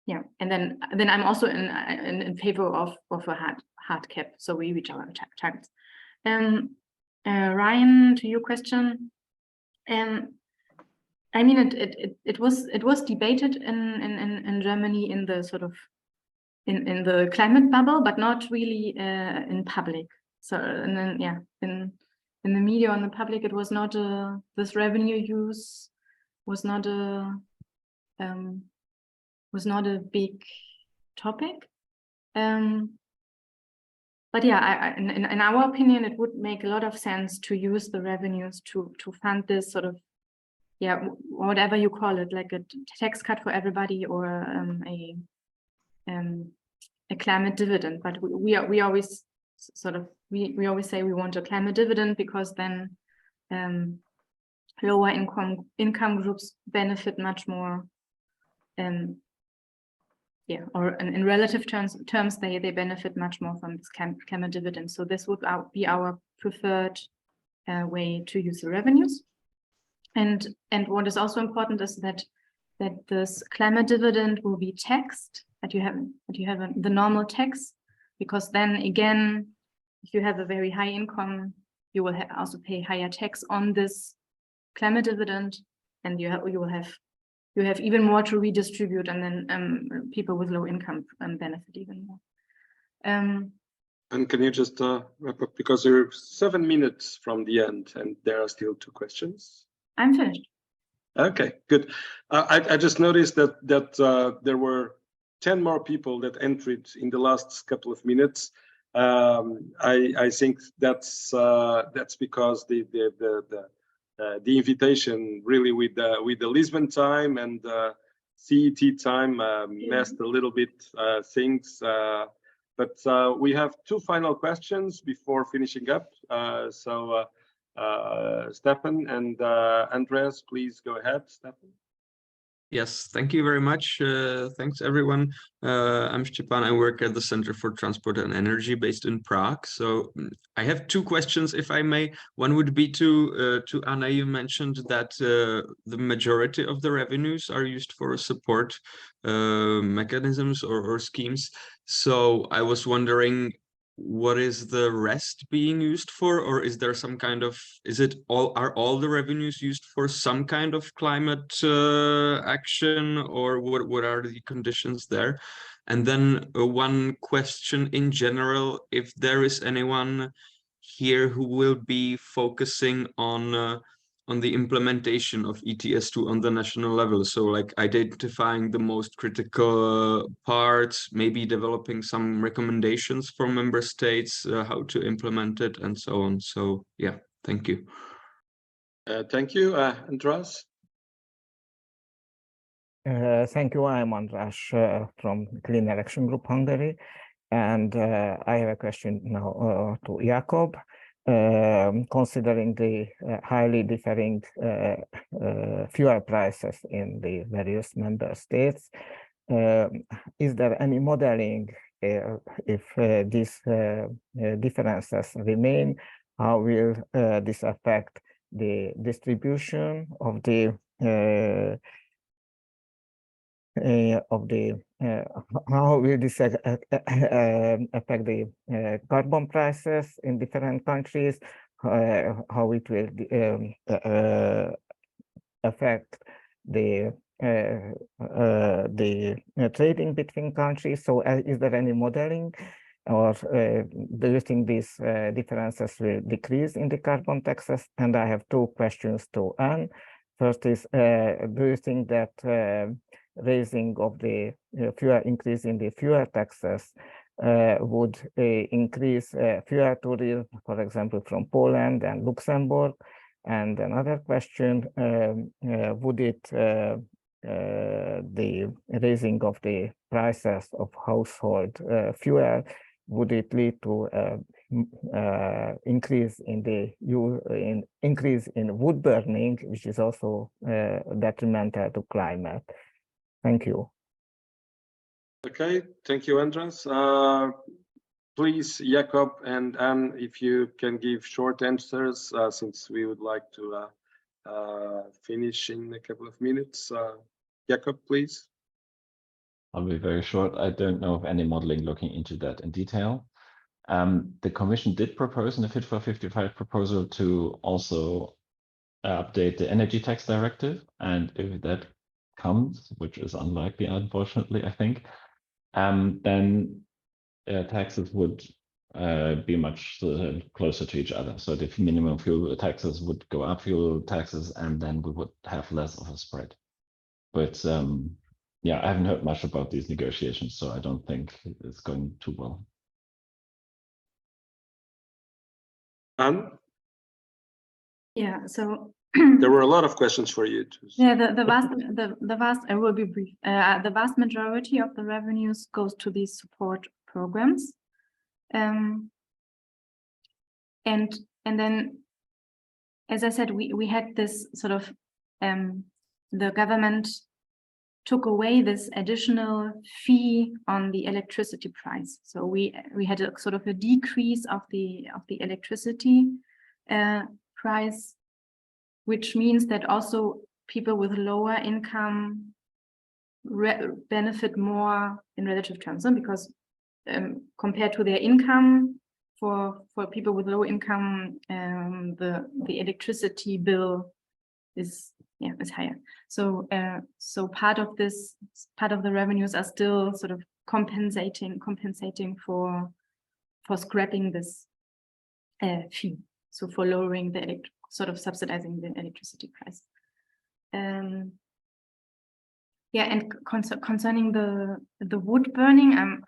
S4: Yeah, and then I'm also in favor of a hard cap, so we reach our targets. Ryan, to your question, I mean it was debated in Germany in the sort of in the climate bubble, but not really in public. So and then yeah, in the media, on the public, it was not this revenue use was not a big topic. But yeah, in our opinion, it would make a lot of sense to use the revenues to fund this sort of, yeah, whatever you call it, like a tax cut for everybody or a climate dividend. But we always sort of we always say we want a climate dividend because then lower income groups benefit much more. Yeah, or in relative terms, they benefit much more from this climate dividend. So this would be our preferred way to use the revenues. And what is also important is that this climate dividend will be taxed, that you have the normal tax, because then again, if you have a very high income you will also pay higher tax on this climate dividend, and you have even more to redistribute, and then people with low income benefit even more.
S1: And can you just wrap up, because we're 7 minutes from the end and there are still 2 questions?
S4: I'm finished.
S1: Okay, good. I just noticed that there were 10 more people that entered in the last couple of minutes. I think that's because the invitation really with the Lisbon time and CET time messed a little bit things. But we have 2 final questions before finishing up. Stefan and Andreas, please go ahead, Stefan.
S7: Yes, thank you very much. Thanks, everyone. I'm Stepan. I work at the Center for Transport and Energy based in Prague. So I have 2 questions, if I may. One would be to Anna. You mentioned that the majority of the revenues are used for support mechanisms or schemes. So I was wondering, what is the rest being used for, or is there some kind of, are all the revenues used for some kind of climate action, or what are the conditions there? And then one question in general, if there is anyone here who will be focusing on the implementation of ETS2 on the national level, so like identifying the most critical parts, maybe developing some recommendations for member states, how to implement it, and so on. So yeah, thank you.
S1: Thank you, Andreas.
S8: Thank you. I'm András from Clean Election Group Hungary, and I have a question now to Jakob. Considering the highly differing fuel prices in the various member states, is there any modeling if these differences remain? How will this affect the distribution of the how will this affect the carbon prices in different countries? How it will affect the trading between countries? So, is there any modeling, or do you think these differences will decrease in the carbon taxes? And I have 2 questions to Anne. First is, do you think that raising of the increase in the fuel taxes would increase fuel tourism, for example, from Poland and Luxembourg? And another question, would it the raising of the prices of household fuel, would it lead to increase in wood burning, which is also detrimental to climate? Thank you.
S1: Okay, thank you, Andreas. Please, Jakob and Anne, if you can give short answers, since we would like to finish in a couple of minutes. Jakob, please.
S3: I'll be very short. I don't know of any modeling looking into that in detail. The Commission did propose in the Fit for 55 proposal to also update the Energy Tax Directive, and if that comes, which is unlikely, unfortunately, I think, then taxes would be much closer to each other. So the minimum fuel taxes would go up, fuel taxes, and then we would have less of a spread. But yeah, I haven't heard much about these negotiations, so I don't think it's going too well.
S4: Yeah, so
S1: there were a lot of questions for you too.
S4: Yeah, the vast I will be brief. The vast majority of the revenues goes to these support programs, and then, as I said, we had this sort of the government took away this additional fee on the electricity price. So we had a sort of a decrease of the electricity price, which means that also people with lower income benefit more in relative terms, because compared to their income, for people with low income, the electricity bill is higher. So so part of the revenues are still sort of compensating for scrapping this fee. So for lowering the sort of subsidizing the electricity price. Yeah, and concerning the wood burning, I'm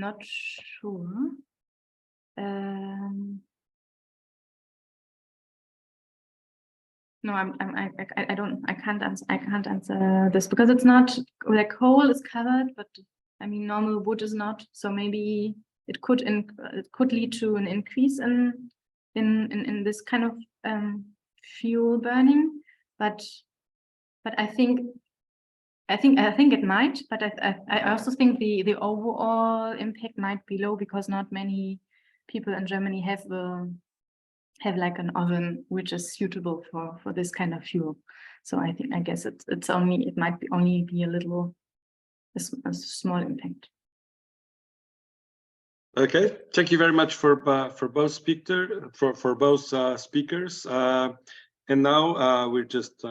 S4: not sure. No, I can't answer this because it's not like coal is covered, but I mean normal wood is not. So maybe it could lead to an increase in this kind of fuel burning, but I think it might, but I also think the overall impact might be low because not many people in Germany have like an oven which is suitable for this kind of fuel. So I guess it might only be a small impact.
S1: Okay, thank you very much for both speakers. And now we're just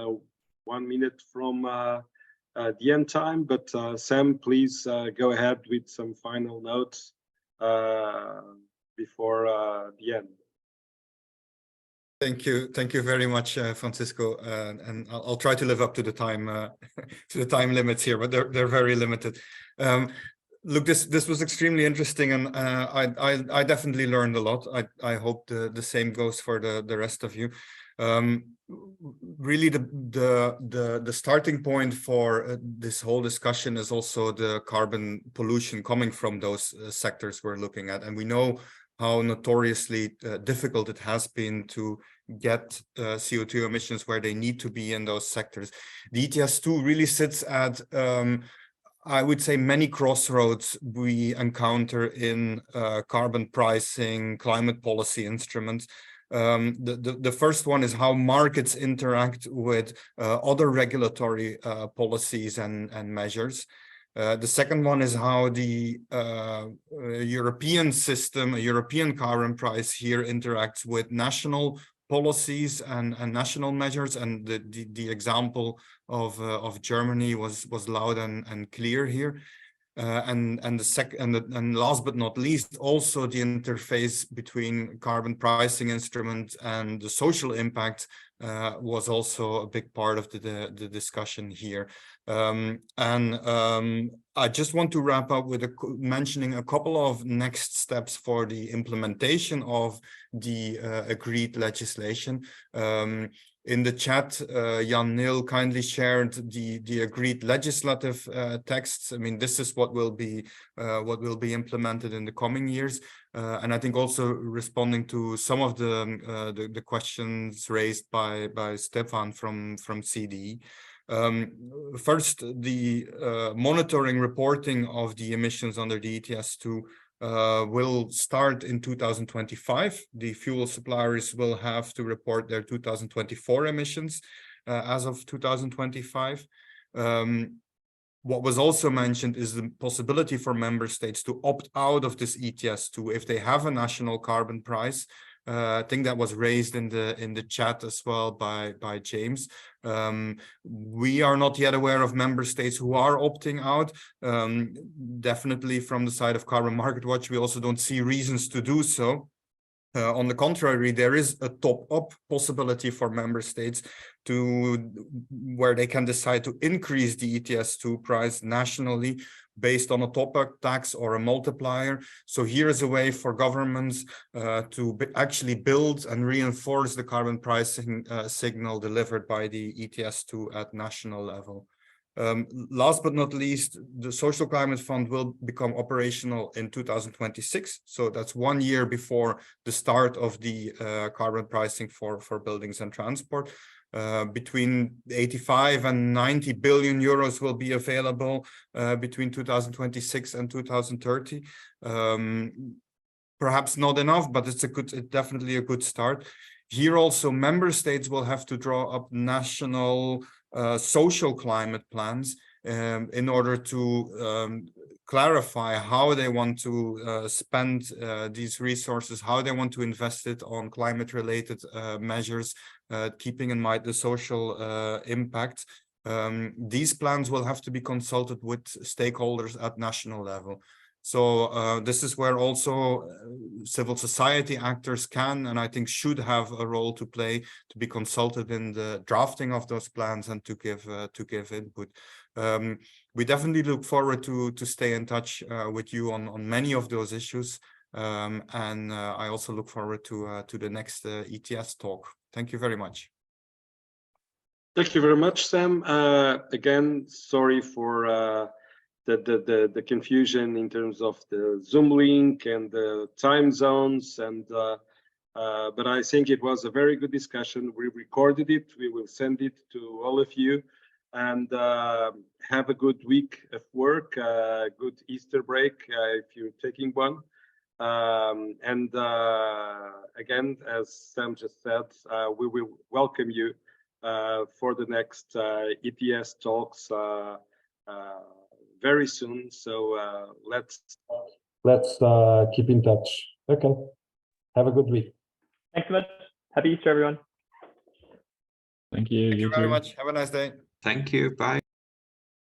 S1: 1 minute from the end time, but Sam, please go ahead with some final notes before the end.
S2: Thank you very much, Francisco, and I'll try to live up to the time limits here, but they're very limited. Look, this was extremely interesting, and I definitely learned a lot. I hope the same goes for the rest of you. Really, the starting point for this whole discussion is also the carbon pollution coming from those sectors we're looking at, and we know how notoriously difficult it has been to get CO2 emissions where they need to be in those sectors. The ETS2 really sits at, I would say, many crossroads we encounter in carbon pricing, climate policy instruments. The first one is how markets interact with other regulatory policies and measures. The second one is how the European system, a European carbon price here interacts with national policies and national measures. And the example of Germany was loud and clear here. And last but not least, also the interface between carbon pricing instrument and the social impact was also a big part of the discussion here. I just want to wrap up with mentioning a couple of next steps for the implementation of the agreed legislation. In the chat, Jan Nil kindly shared the agreed legislative texts. I mean, this is what will be implemented in the coming years. And I think also responding to some of the questions raised by Stefan from CDE. First, the monitoring reporting of the emissions under the ETS2 will start in 2025. The fuel suppliers will have to report their 2024 emissions as of 2025. What was also mentioned is the possibility for member states to opt out of this ETS2 if they have a national carbon price. I think that was raised in the chat as well by James. We are not yet aware of member states who are opting out. Definitely from the side of Carbon Market Watch, we also don't see reasons to do so. On the contrary, there is a top-up possibility for member states where they can decide to increase the ETS2 price nationally based on a top-up tax or a multiplier. So here is a way for governments to actually build and reinforce the carbon pricing signal delivered by the ETS2 at national level. Last but not least, the Social Climate Fund will become operational in 2026. So that's 1 year before the start of the carbon pricing for buildings and transport. Between 85 and 90 billion euros will be available between 2026 and 2030. Perhaps not enough, but it's definitely a good start. Here also, member states will have to draw up national social climate plans in order to clarify how they want to spend these resources, how they want to invest it on climate-related measures, keeping in mind the social impact. These plans will have to be consulted with stakeholders at national level. So this is where also civil society actors can, and I think should, have a role to play, to be consulted in the drafting of those plans and to give input. We definitely look forward to stay in touch with you on many of those issues, and I also look forward to the next ETS talk. Thank you very much.
S1: Thank you very much, Sam. Again, sorry for the confusion in terms of the Zoom link and the time zones, and but I think it was a very good discussion. We recorded it. We will send it to all of you, and have a good week of work, good Easter break if you're taking one. And again, as Sam just said, we will welcome you for the next ETS talks very soon. So let's keep in touch. Okay. Have a good week.
S5: Thanks so much. Happy Easter, everyone.
S3: Thank you.
S2: Thank you very much. Have a nice day.
S7: Thank you. Bye.